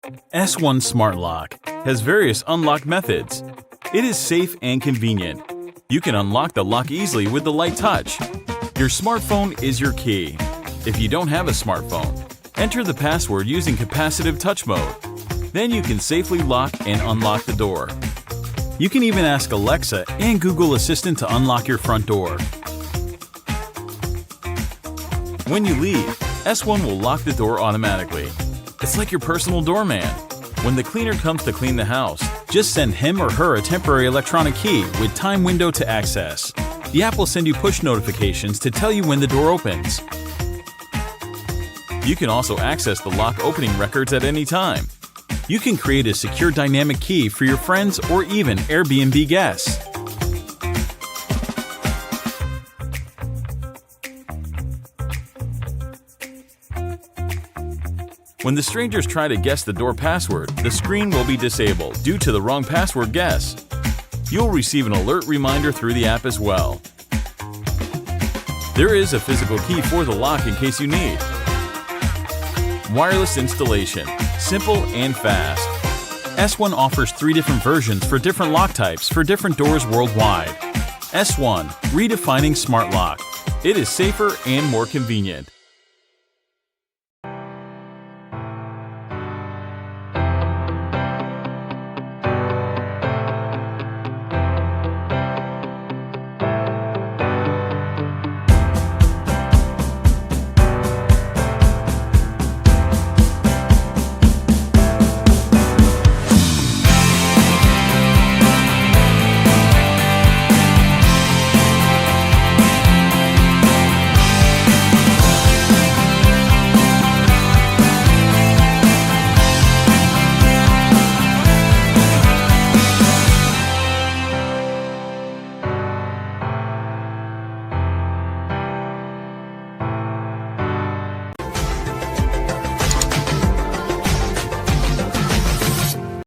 S1 Smart Lock has various unlock methods. It is safe and convenient. You can unlock the lock easily with the light touch. Your smartphone is your key. If you don't have a smartphone, enter the password using capacitive touch mode. Then you can safely lock and unlock the door. You can even ask Alexa and Google Assistant to unlock your front door. When you leave, S1 will lock the door automatically. It's like your personal doorman. When the cleaner comes to clean the house, just send him or her a temporary electronic key with time window to access. The app will send you push notifications to tell you when the door opens. You can also access the lock opening records at any time. You can create a secure dynamic key for your friends or even Airbnb guests. When the strangers try to guess the door password, the screen will be disabled due to the wrong password guess. You'll receive an alert reminder through the app as well. There is a physical key for the lock in case you need. Wireless installation, simple and fast. S1 offers 3 different versions for different lock types for different doors worldwide. S1, redefining smart lock. It is safer and more convenient.